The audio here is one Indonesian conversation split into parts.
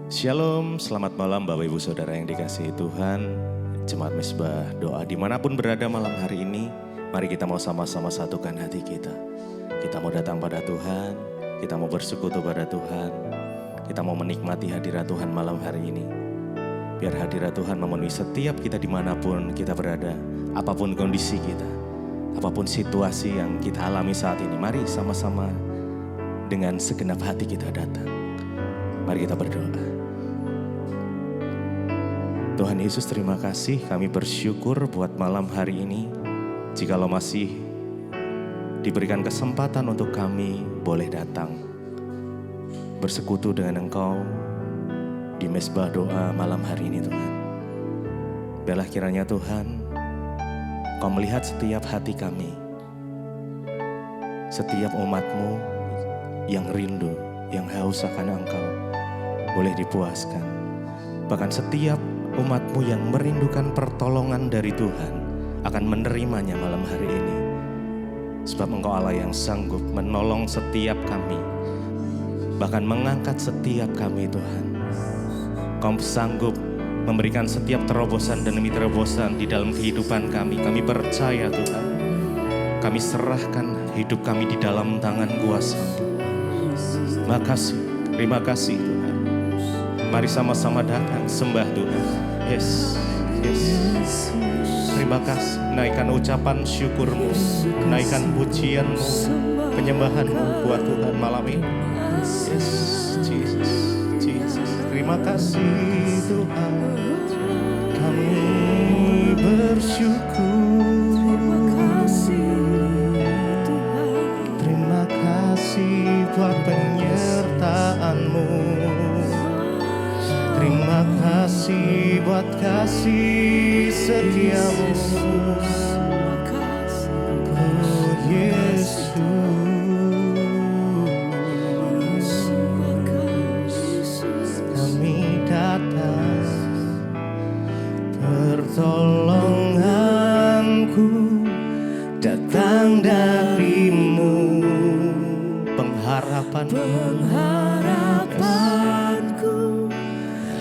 Shalom, selamat malam Bapak Ibu Saudara yang dikasihi Tuhan. Jemaat Mezbah Doa dimanapun berada malam hari ini, mari kita mau sama-sama satukan hati kita. Kita mau datang pada Tuhan, kita mau bersekutu pada Tuhan, kita mau menikmati hadirat Tuhan malam hari ini. Biar hadirat Tuhan memenuhi setiap kita dimanapun kita berada, apapun kondisi kita, apapun situasi yang kita alami saat ini. Mari sama-sama dengan segenap hati kita datang. Mari kita berdoa. Tuhan Yesus, terima kasih, kami bersyukur buat malam hari ini. Jikalau masih diberikan kesempatan untuk kami boleh datang bersekutu dengan Engkau di Mezbah Doa malam hari ini Tuhan. Biarlah kiranya Tuhan, Kau melihat setiap hati kami, setiap umat-Mu yang rindu, yang haus akan Engkau, boleh dipuaskan. Bahkan setiap umat-Mu yang merindukan pertolongan dari Tuhan akan menerimanya malam hari ini. Sebab Engkau Allah yang sanggup menolong setiap kami, bahkan mengangkat setiap kami Tuhan. Kau sanggup memberikan setiap terobosan dan demi terobosan di dalam kehidupan kami. Kami percaya Tuhan, kami serahkan hidup kami di dalam tangan kuasa-Mu. Makasih, terima kasih Tuhan. Mari sama-sama datang sembah Tuhan. Yes, yes. Terima kasih. Naikkan ucapan syukur-Mu, naikkan pujian-Mu, penyembahan-Mu buat Tuhan malam ini. Yes, Jesus, Jesus. Terima kasih Tuhan. Kami bersyukur. Terima kasih Tuhan. Terima kasih buat penyertaan-Mu. Terima kasih buat kasih setia-Mu, oh Yesus. Kami datang, pertolonganku datang dari-Mu, pengharapanku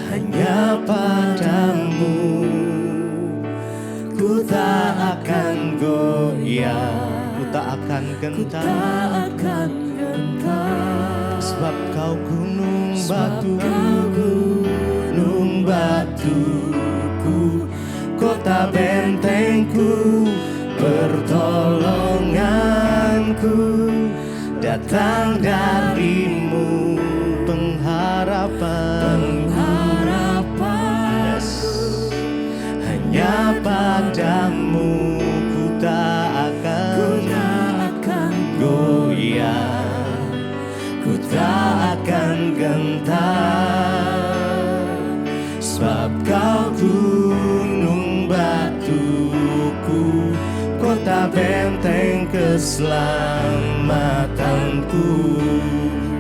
hanya padamu. Ku tak akan goyah, ku tak akan gentar, sebab Kau gunung batuku, kota bentengku, pertolonganku datang dari-Mu, pengharapanku hanya padamu. Ku tak akan goyah, ku tak akan gentar, sebab Kau gunung batuku, kota benteng keselamatanku,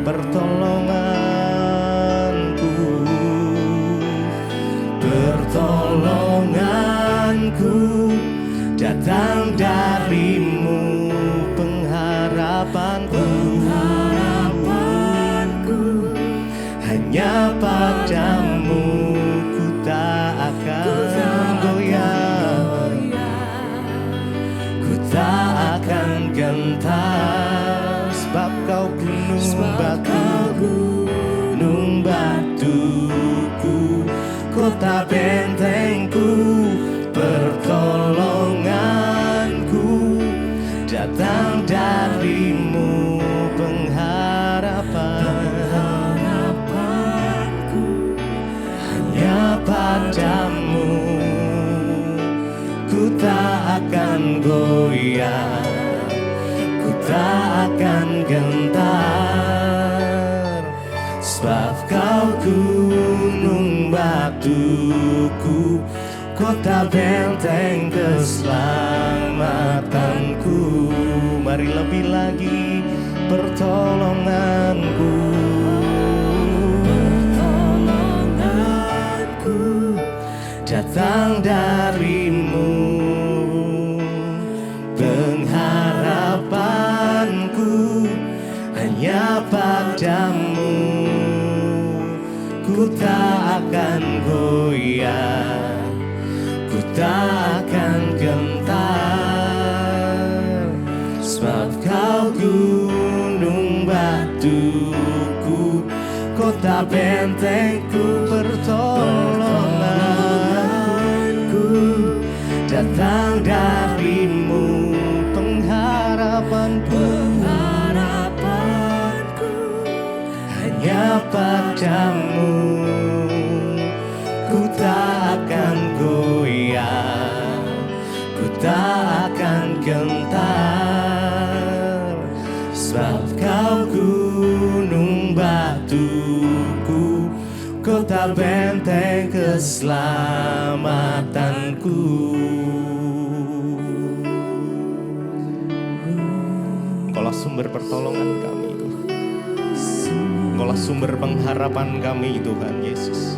pertolonganku datang dari-Mu, pengharapanku hanya padamu. Ku tak akan goyah, ku tak akan gentar, sebab Kau gunung batuku, kota bentengku, pertolonganku datang dari-Mu, pengharapanku hanya padamu. Ku tak akan goyah, ku tak akan gentar, sebab Kau gunung batuku, kota benteng keselamatanku. Mari lebih lagi, pertolonganku datang dari-Mu, pengharapanku hanya padamu. Ku tak akan goyah, ku tak akan gentar, sebab kau gunung batuku, kota bentengku, pertolonganku, datang darimu pengharapanku, hanya padamu. Ku tak akan goyah, ku tak akan gentar, sebab kau gunung batuku, kota benteng keselamatanku. Engkaulah sumber pertolongan kami, Engkaulah sumber pengharapan kami, Tuhan Yesus.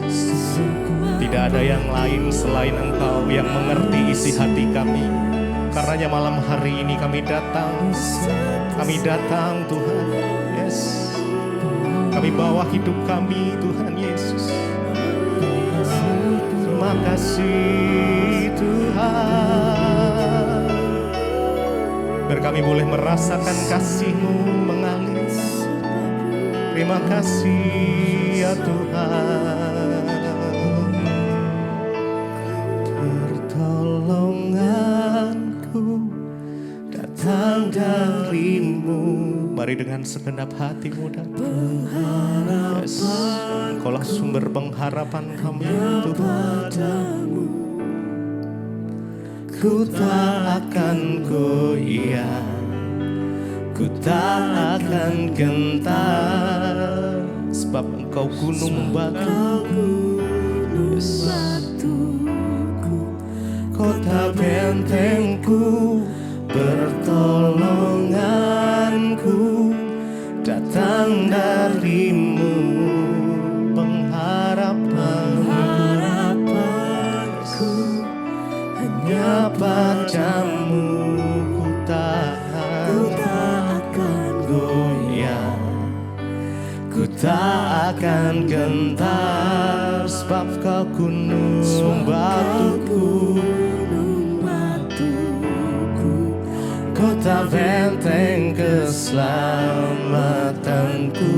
Tidak ada yang lain selain Engkau yang mengerti isi hati kami. Karenanya malam hari ini kami datang Tuhan. Yes, kami bawa hidup kami, Tuhan Yesus. Terima kasih Tuhan, biar kami boleh merasakan kasih-Mu mengalir. Terima kasih ya Tuhan. Pertolonganku datang darimu. Mari dengan segenap hati muda. Yes, Engkaulah sumber pengharapan kami, Tuhan. Ku tak akan goyah, ku tak akan gentar, sebab Engkau gunung batu. Yes. Kota bentengku, pertolonganku, datang darimu pengharapanku, hanya padamu ku tak akan goyah, ku tak akan gentar, sebab kau gunung batuku, kota benteng keselamatanku,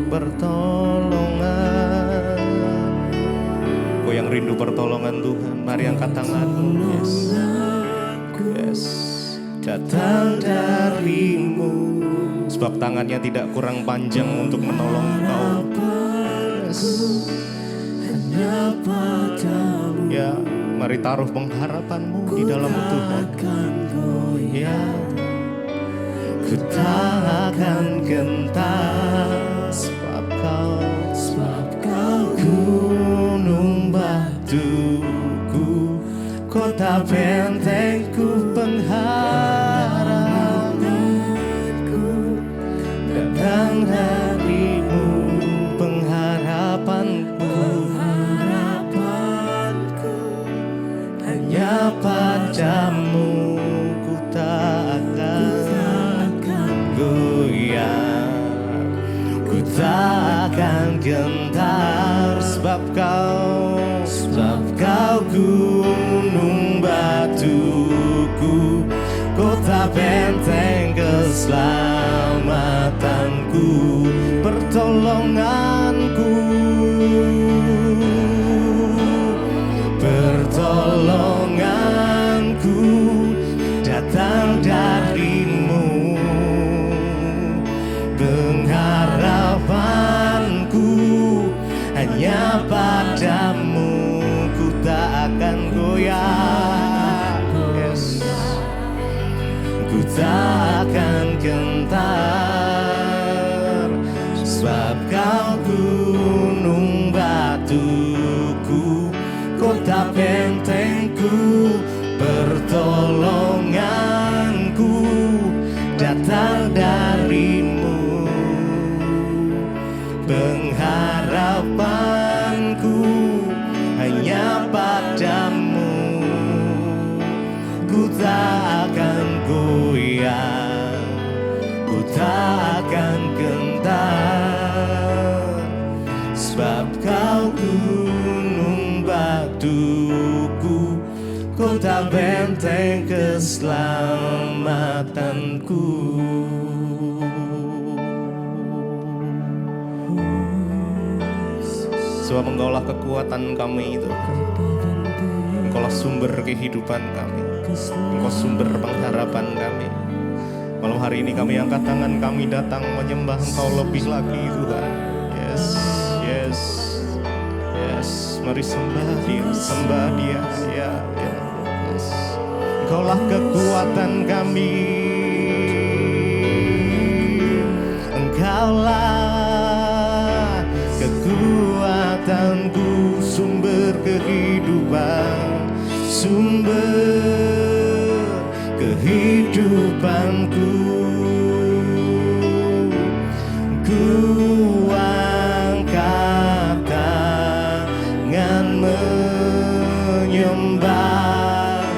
pertolongan. Kau yang rindu pertolongan Tuhan, mari angkat tanganmu. Yes, yes, datang darimu, sebab tangannya tidak kurang panjang untuk menolong kau. Yes. Hanya padamu. Ya, mari taruh pengharapanmu di dalam Tuhan. Ya, ku tak akan gentar, sebab kau gunung batuku, kota bentengku, pengharapanku, datang darimu pengharapanku, hanya padamu ku tak akan goyah, ku tak akan gentar, sebab kau gunung batuku, kota benteng keselamatanku, pertolonganku, pertolonganku, datang darimu pengharapanku, hanya padamu ku tak akan goyah. Yes, ku tak akan gentar, sebab kau gunung batuku, kota bentengku, pertolonganku, datang darimu pengharapanku, hanya padamu ku tak akan goyah, ku tak akan gentar, sebab kau kota benteng keselamatanku. Sebab Engkaulah kekuatan kami itu, Engkaulah sumber kehidupan kami, Engkau sumber pengharapan kami. Malam hari ini kami angkat tangan, kami datang menyembah Engkau lebih lagi Tuhan. Yes, yes, yes. Mari sembah Dia, sembah Dia. Ya, ya, yes. Engkaulah kekuatan kami, Engkaulah kekuatanku, sumber kehidupan, sumber kehidupanku. Ku angkat tangan menyembah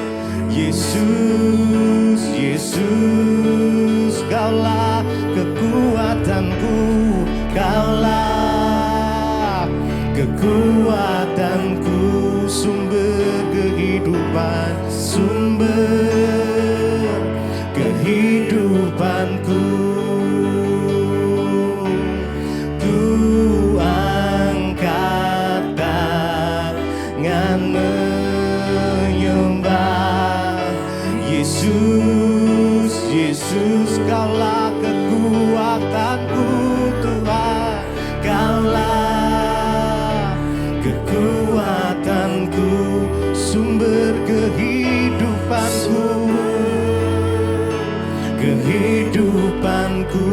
Yesus, Yesus. Kaulah kekuatanku, Kaulah kekuatanku, sumber kehidupan, sumber kehidupanku. Ku angkat tangan menyembah Yesus, Yesus. Kaulah kekuatanku Tuhan, Kaulah kekuatanku, sumber kehidupanku, kehidupanku.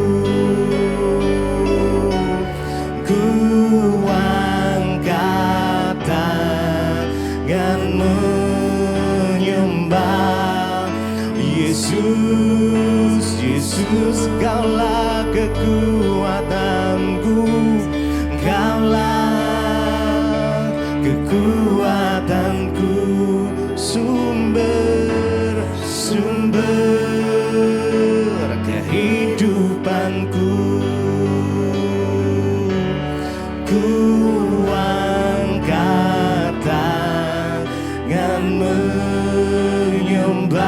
Ku angkat tangan menyembah Yesus, Yesus. Kaulah kekuatanku, Kaulah kekuatanku, sumber kehidupanku. Ku angkat tangan menyembah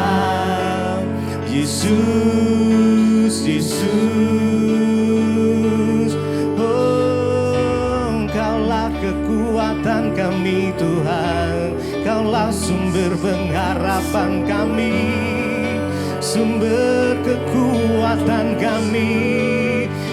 Yesus, Yesus. Oh, Kaulah kekuatan kami Tuhan, Kaulah sumber pengharapan kami, sumber kekuatan kami.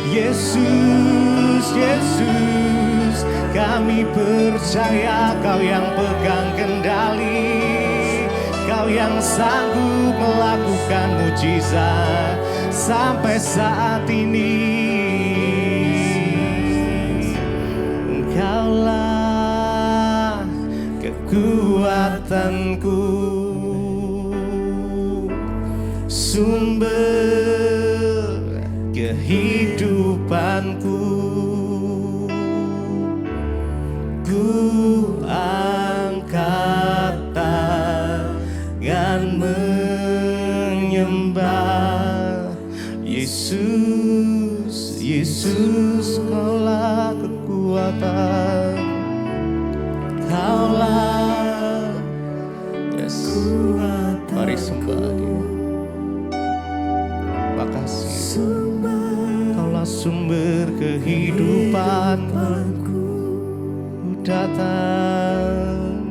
Yesus, Yesus. Kami percaya Kau yang pegang kendali, Kau yang sanggup melakukan mujizat sampai saat ini. Engkaulah kekuatanku, sumber kehidupanku. Ku angkat tangan menyembah Yesus, Yesus. Kaulah kekuatan, Kaulah, yes. Mari sembah Dia. Makasih, Kaulah sumber kehidupan. Datang,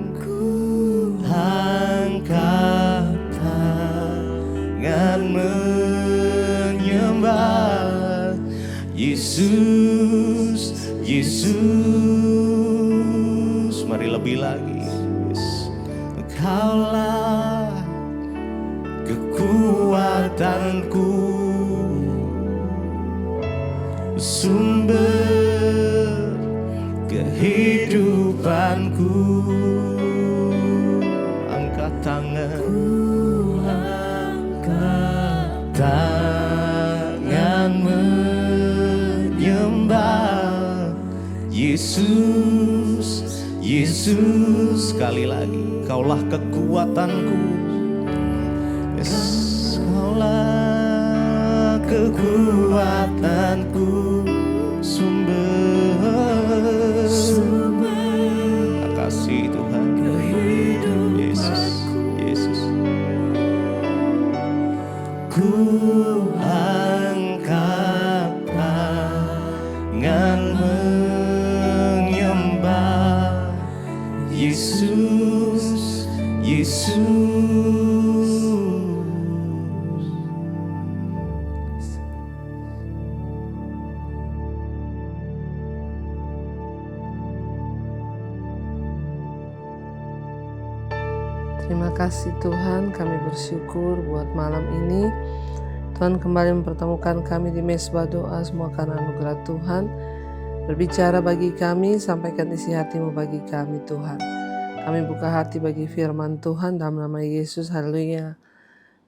angkat tangan menyembah Yesus, Yesus. Mari lebih lagi, yes. Kaulah kekuatanku, sumber kehidupanku. Angkat tangan, angkat tangan menyembah Yesus, Yesus. Sekali lagi, Kaulah kekuatanku, yes. Kaulah kekuatanku, sumber. Makasih Tuhan, Yesus, Yesus. kasih Tuhan, kami bersyukur buat malam ini. Tuhan kembali mempertemukan kami di mesbah doa, semua karena anugerah Tuhan. Berbicara bagi kami, sampaikan isi hati-Mu bagi kami Tuhan. Kami buka hati bagi firman Tuhan dalam nama Yesus, haleluya.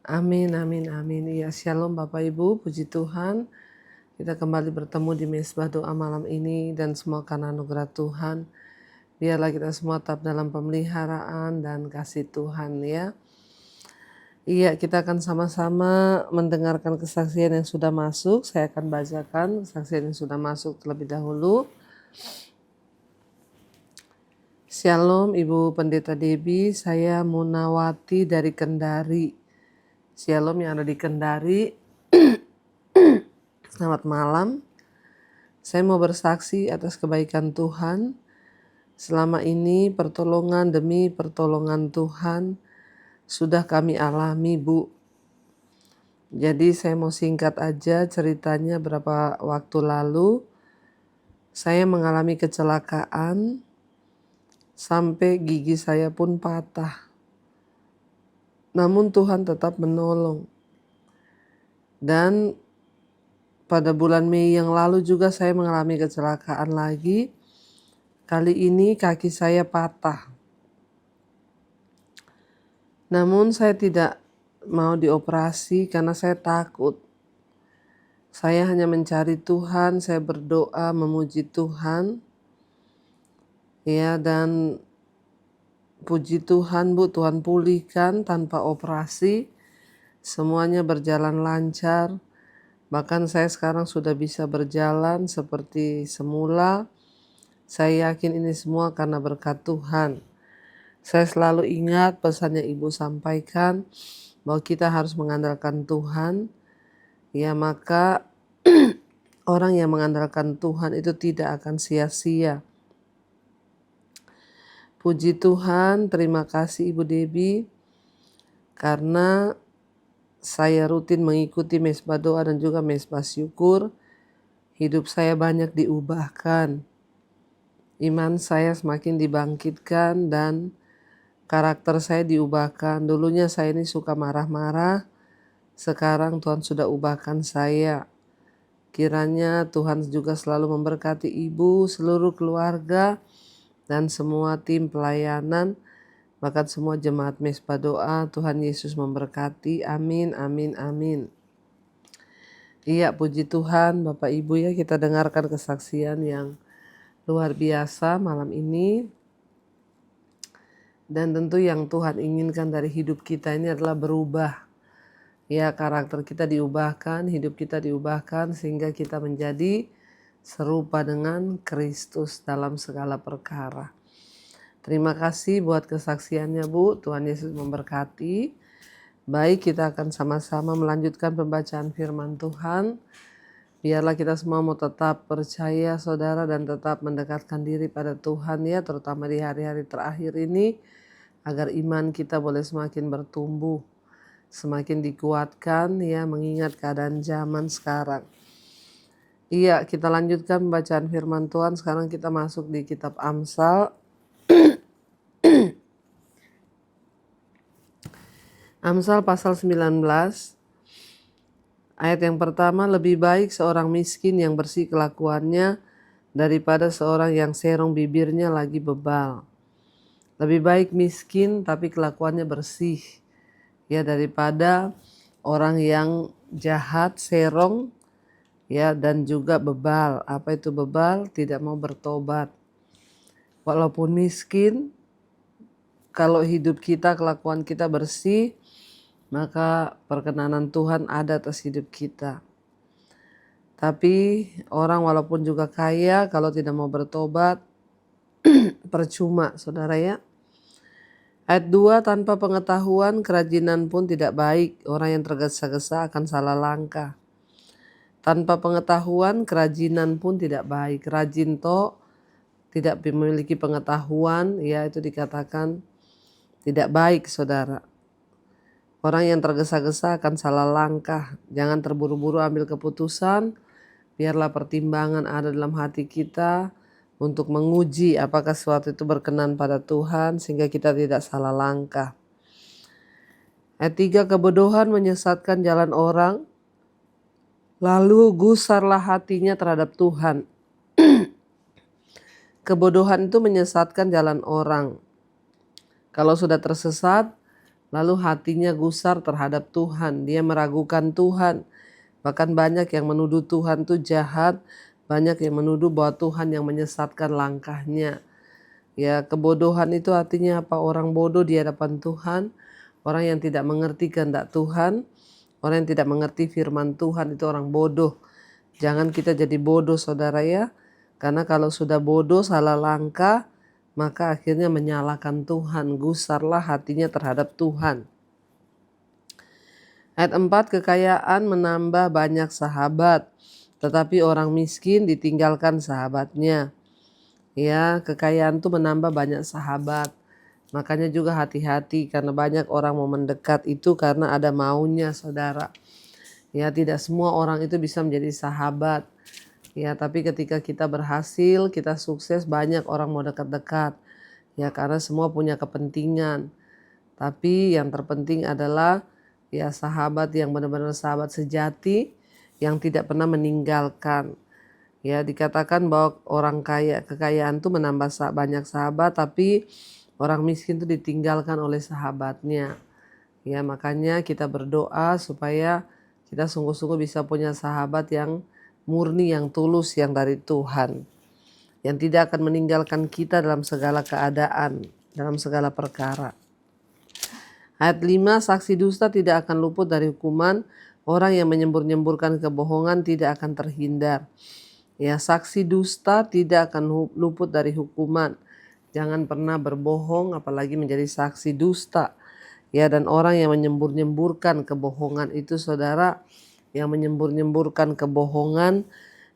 Amin, amin, amin. Ya, shalom Bapak Ibu, puji Tuhan. Kita kembali bertemu di mesbah doa malam ini dan semua karena anugerah Tuhan. Biarlah kita semua tetap dalam pemeliharaan dan kasih Tuhan ya. Iya, kita akan sama-sama mendengarkan kesaksian yang sudah masuk. Saya akan bacakan kesaksian yang sudah masuk terlebih dahulu. Shalom Ibu Pendeta Debbie, saya Munawati dari Kendari. Shalom yang ada di Kendari. Selamat malam. Saya mau bersaksi atas kebaikan Tuhan. Selama ini pertolongan demi pertolongan Tuhan sudah kami alami, Bu. Jadi saya mau singkat aja ceritanya. Berapa waktu lalu saya mengalami kecelakaan sampai gigi saya pun patah. Namun Tuhan tetap menolong. Dan pada bulan Mei yang lalu juga saya mengalami kecelakaan lagi. Kali ini kaki saya patah. Namun saya tidak mau dioperasi karena saya takut. Saya hanya mencari Tuhan, saya berdoa memuji Tuhan. Ya, dan puji Tuhan Bu, Tuhan pulihkan tanpa operasi. Semuanya berjalan lancar. Bahkan saya sekarang sudah bisa berjalan seperti semula. Saya yakin ini semua karena berkat Tuhan. Saya selalu ingat pesan yang Ibu sampaikan bahwa kita harus mengandalkan Tuhan. Ya, maka orang yang mengandalkan Tuhan itu tidak akan sia-sia. Puji Tuhan, terima kasih Ibu Debbie karena saya rutin mengikuti mesbah doa dan juga mesbah syukur. Hidup saya banyak diubahkan. Iman saya semakin dibangkitkan dan karakter saya diubahkan. Dulunya saya ini suka marah-marah. Sekarang Tuhan sudah ubahkan saya. Kiranya Tuhan juga selalu memberkati Ibu, seluruh keluarga, dan semua tim pelayanan. Bahkan semua jemaat mesbah doa. Tuhan Yesus memberkati. Amin, amin, amin. Iya, puji Tuhan Bapak Ibu ya, kita dengarkan kesaksian yang luar biasa malam ini. Dan tentu yang Tuhan inginkan dari hidup kita ini adalah berubah. Ya, karakter kita diubahkan, hidup kita diubahkan sehingga kita menjadi serupa dengan Kristus dalam segala perkara. Terima kasih buat kesaksiannya Bu, Tuhan Yesus memberkati. Baik, kita akan sama-sama melanjutkan pembacaan firman Tuhan. Biarlah kita semua mau tetap percaya saudara dan tetap mendekatkan diri pada Tuhan ya, terutama di hari-hari terakhir ini, agar iman kita boleh semakin bertumbuh, semakin dikuatkan ya, mengingat keadaan zaman sekarang. Iya, kita lanjutkan pembacaan firman Tuhan. Sekarang kita masuk di kitab Amsal. Amsal pasal 19. Ayat yang pertama, lebih baik seorang miskin yang bersih kelakuannya daripada seorang yang serong bibirnya lagi bebal. Lebih baik miskin tapi kelakuannya bersih ya, daripada orang yang jahat, serong ya, dan juga bebal. Apa itu bebal? Tidak mau bertobat. Walaupun miskin, kalau hidup kita, kelakuan kita bersih, maka perkenanan Tuhan ada atas hidup kita. Tapi orang walaupun juga kaya, kalau tidak mau bertobat, percuma saudara ya. Ayat 2, tanpa pengetahuan kerajinan pun tidak baik. Orang yang tergesa-gesa akan salah langkah. Tanpa pengetahuan kerajinan pun tidak baik. Rajin tidak memiliki pengetahuan, ya itu dikatakan tidak baik saudara. Orang yang tergesa-gesa akan salah langkah. Jangan terburu-buru ambil keputusan. Biarlah pertimbangan ada dalam hati kita untuk menguji apakah sesuatu itu berkenan pada Tuhan sehingga kita tidak salah langkah. Ayat 3, kebodohan menyesatkan jalan orang, lalu gusarlah hatinya terhadap Tuhan. Kebodohan itu menyesatkan jalan orang. Kalau sudah tersesat, lalu hatinya gusar terhadap Tuhan. Dia meragukan Tuhan. Bahkan banyak yang menuduh Tuhan itu jahat. Banyak yang menuduh bahwa Tuhan yang menyesatkan langkahnya. Ya, kebodohan itu artinya apa? Orang bodoh di hadapan Tuhan. Orang yang tidak mengerti kehendak Tuhan. Orang yang tidak mengerti firman Tuhan itu orang bodoh. Jangan kita jadi bodoh, saudara ya. Karena kalau sudah bodoh, salah langkah, maka akhirnya menyalahkan Tuhan. Gusarlah hatinya terhadap Tuhan. Ayat 4, kekayaan menambah banyak sahabat, tetapi orang miskin ditinggalkan sahabatnya. Ya, kekayaan itu menambah banyak sahabat. Makanya juga hati-hati karena banyak orang mau mendekat itu karena ada maunya, saudara. Ya, tidak semua orang itu bisa menjadi sahabat. Ya, tapi ketika kita berhasil, kita sukses, banyak orang mau dekat-dekat. Ya, karena semua punya kepentingan. Tapi yang terpenting adalah ya sahabat yang benar-benar sahabat sejati yang tidak pernah meninggalkan. Ya, dikatakan bahwa orang kaya, kekayaan itu menambah banyak sahabat, tapi orang miskin itu ditinggalkan oleh sahabatnya. Ya, makanya kita berdoa supaya kita sungguh-sungguh bisa punya sahabat yang murni, yang tulus, yang dari Tuhan. Yang tidak akan meninggalkan kita dalam segala keadaan, dalam segala perkara. Ayat 5, saksi dusta tidak akan luput dari hukuman. Orang yang menyembur-nyemburkan kebohongan tidak akan terhindar. Ya, saksi dusta tidak akan luput dari hukuman. Jangan pernah berbohong, apalagi menjadi saksi dusta. Ya, dan orang yang menyembur-nyemburkan kebohongan itu, saudara, yang menyembur-nyemburkan kebohongan,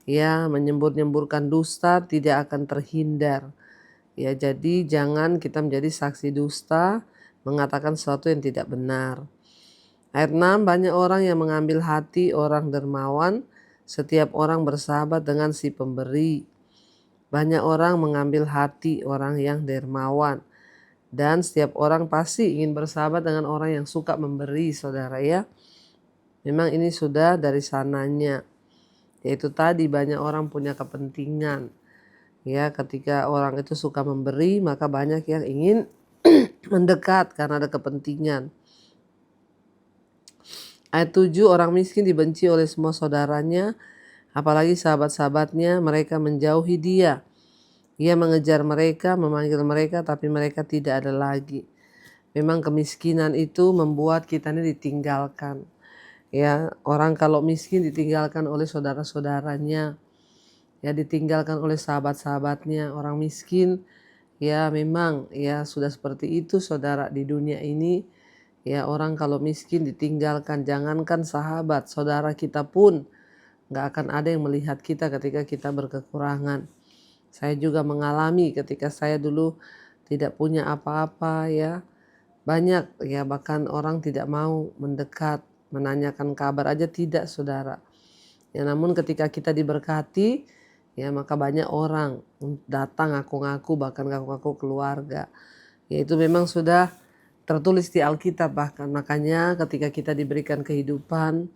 ya, menyembur-nyemburkan dusta tidak akan terhindar. Ya, jadi jangan kita menjadi saksi dusta, mengatakan sesuatu yang tidak benar. Ayat 6, banyak orang yang mengambil hati orang dermawan, setiap orang bersahabat dengan si pemberi. Banyak orang mengambil hati orang yang dermawan. Dan setiap orang pasti ingin bersahabat dengan orang yang suka memberi, saudara ya. Memang ini sudah dari sananya. Yaitu tadi banyak orang punya kepentingan. Ya, ketika orang itu suka memberi, maka banyak yang ingin mendekat karena ada kepentingan. Ayat 7, orang miskin dibenci oleh semua saudaranya, apalagi sahabat-sahabatnya, mereka menjauhi dia. Ia mengejar mereka, memanggil mereka, tapi mereka tidak ada lagi. Memang kemiskinan itu membuat kita ini ditinggalkan. Ya, orang kalau miskin ditinggalkan oleh saudara-saudaranya, ya ditinggalkan oleh sahabat-sahabatnya. Orang miskin, ya memang ya sudah seperti itu, saudara, di dunia ini. Ya, orang kalau miskin ditinggalkan, jangankan sahabat, saudara kita pun gak akan ada yang melihat kita ketika kita berkekurangan. Saya juga mengalami ketika saya dulu tidak punya apa-apa ya. Banyak ya, bahkan orang tidak mau mendekat, menanyakan kabar aja tidak, saudara. Ya, namun ketika kita diberkati, ya maka banyak orang datang ngaku-ngaku, bahkan ngaku-ngaku keluarga. Ya, itu memang sudah tertulis di Alkitab bahkan. Makanya ketika kita diberikan kehidupan,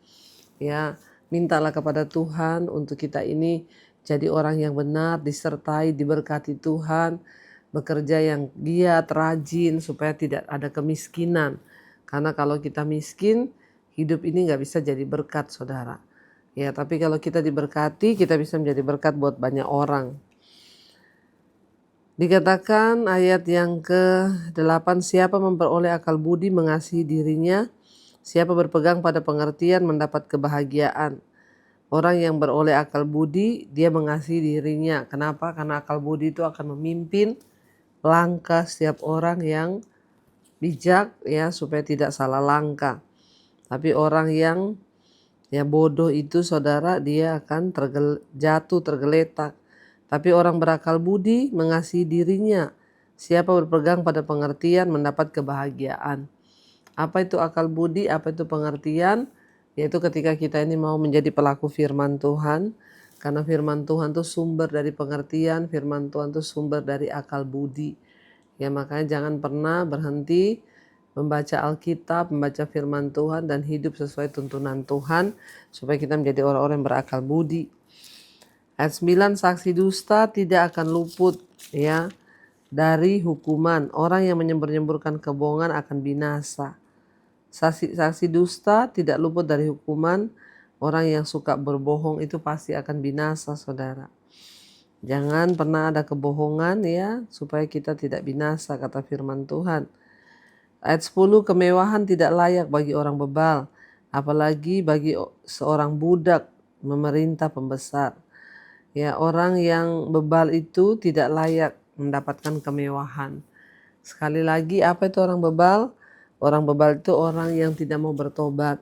ya mintalah kepada Tuhan untuk kita ini jadi orang yang benar, disertai, diberkati Tuhan, bekerja yang giat, rajin, supaya tidak ada kemiskinan. Karena kalau kita miskin, hidup ini gak bisa jadi berkat, saudara. Ya, tapi kalau kita diberkati, kita bisa menjadi berkat buat banyak orang. Dikatakan ayat yang ke-8, siapa memperoleh akal budi mengasihi dirinya, siapa berpegang pada pengertian mendapat kebahagiaan. Orang yang beroleh akal budi, dia mengasihi dirinya. Kenapa? Karena akal budi itu akan memimpin langkah setiap orang yang bijak ya, supaya tidak salah langkah. Tapi orang yang ya bodoh itu, saudara, dia akan jatuh tergeletak. Tapi orang berakal budi mengasihi dirinya. Siapa berpegang pada pengertian mendapat kebahagiaan. Apa itu akal budi? Apa itu pengertian? Yaitu ketika kita ini mau menjadi pelaku firman Tuhan. Karena firman Tuhan itu sumber dari pengertian. Firman Tuhan itu sumber dari akal budi. Ya, makanya jangan pernah berhenti membaca Alkitab, membaca firman Tuhan dan hidup sesuai tuntunan Tuhan supaya kita menjadi orang-orang yang berakal budi. Ayat 9, saksi dusta tidak akan luput ya dari hukuman. Orang yang menyembur-nyemburkan kebohongan akan binasa. Saksi dusta tidak luput dari hukuman. Orang yang suka berbohong itu pasti akan binasa, saudara. Jangan pernah ada kebohongan ya, supaya kita tidak binasa, kata firman Tuhan. Ayat 10, kemewahan tidak layak bagi orang bebal, apalagi bagi seorang budak memerintah pembesar. Ya, orang yang bebal itu tidak layak mendapatkan kemewahan. Sekali lagi, apa itu orang bebal? Orang bebal itu orang yang tidak mau bertobat.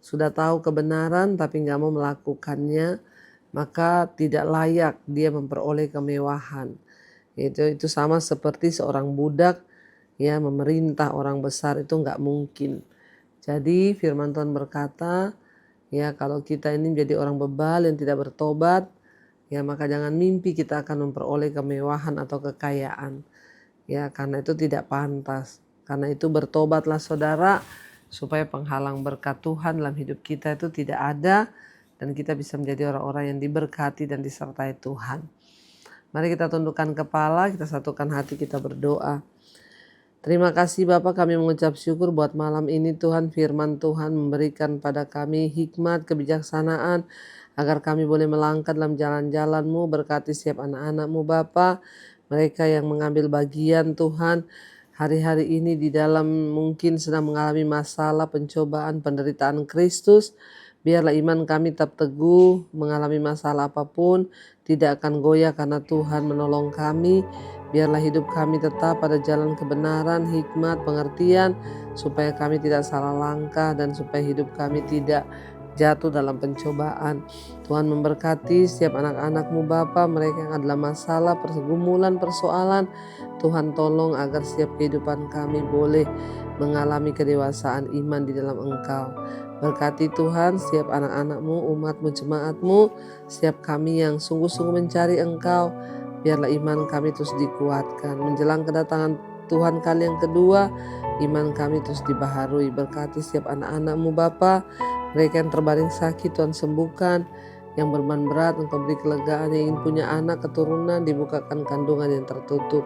Sudah tahu kebenaran tapi nggak mau melakukannya, maka tidak layak dia memperoleh kemewahan. Itu sama seperti seorang budak ya memerintah orang besar, itu nggak mungkin. Jadi firman Tuhan berkata, ya kalau kita ini menjadi orang bebal yang tidak bertobat, ya maka jangan mimpi kita akan memperoleh kemewahan atau kekayaan. Ya karena itu tidak pantas. Karena itu bertobatlah saudara, supaya penghalang berkat Tuhan dalam hidup kita itu tidak ada dan kita bisa menjadi orang-orang yang diberkati dan disertai Tuhan. Mari kita tundukkan kepala, kita satukan hati, kita berdoa. Terima kasih Bapak, kami mengucap syukur buat malam ini Tuhan. Firman Tuhan memberikan pada kami hikmat, kebijaksanaan agar kami boleh melangkah dalam jalan-jalan-Mu. Berkati setiap anak-anak-Mu Bapak, mereka yang mengambil bagian Tuhan hari-hari ini di dalam mungkin sedang mengalami masalah, pencobaan, penderitaan Kristus. Biarlah iman kami tetap teguh, mengalami masalah apapun tidak akan goyah karena Tuhan menolong kami. Biarlah hidup kami tetap pada jalan kebenaran, hikmat, pengertian, supaya kami tidak salah langkah dan supaya hidup kami tidak jatuh dalam pencobaan. Tuhan memberkati setiap anak-anak-Mu Bapa, mereka yang adalah masalah, pergumulan, persoalan. Tuhan tolong agar setiap kehidupan kami boleh mengalami kedewasaan iman di dalam Engkau. Berkati Tuhan setiap anak-anak-Mu, umat-Mu, jemaat-Mu, setiap kami yang sungguh-sungguh mencari Engkau. Biarlah iman kami terus dikuatkan. Menjelang kedatangan Tuhan kali yang kedua, iman kami terus dibaharui. Berkati setiap anak-anak-Mu Bapa, mereka yang terbaring sakit Tuhan sembuhkan. Yang berbeban berat Engkau beri kelegaan, yang ingin punya anak keturunan dibukakan kandungan yang tertutup.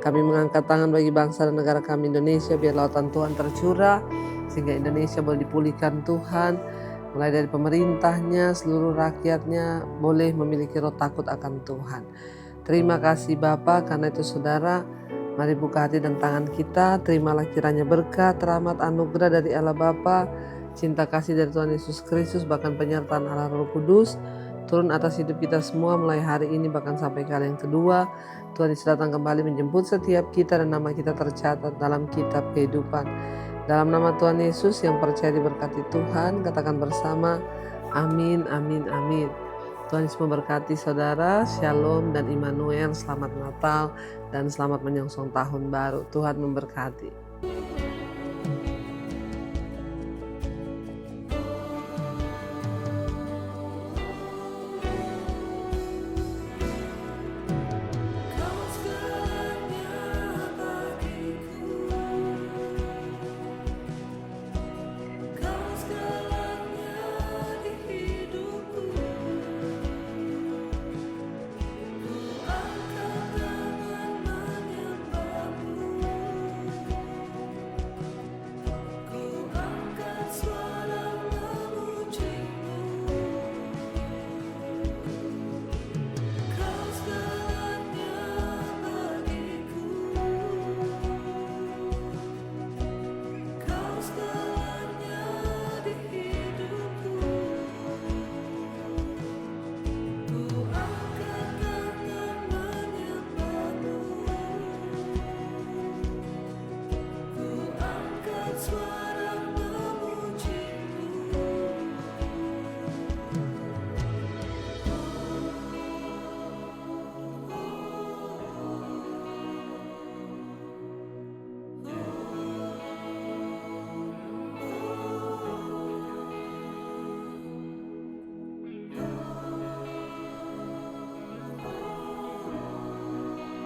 Kami mengangkat tangan bagi bangsa dan negara kami Indonesia, biar lautan Tuhan tercurah sehingga Indonesia boleh dipulihkan Tuhan. Mulai dari pemerintahnya, seluruh rakyatnya boleh memiliki roh takut akan Tuhan. Terima kasih Bapa, karena itu saudara, mari buka hati dan tangan kita. Terimalah kiranya berkat, rahmat, anugerah dari Allah Bapa, cinta kasih dari Tuhan Yesus Kristus, bahkan penyertaan Allah Roh Kudus turun atas hidup kita semua mulai hari ini bahkan sampai kali yang kedua. Tuhan Yesus datang kembali menjemput setiap kita dan nama kita tercatat dalam kitab kehidupan. Dalam nama Tuhan Yesus yang percaya diberkati Tuhan, katakan bersama, amin, amin, amin. Tuhan Yesus memberkati saudara. Shalom dan Immanuel. Selamat Natal dan selamat menyongsong tahun baru. Tuhan memberkati.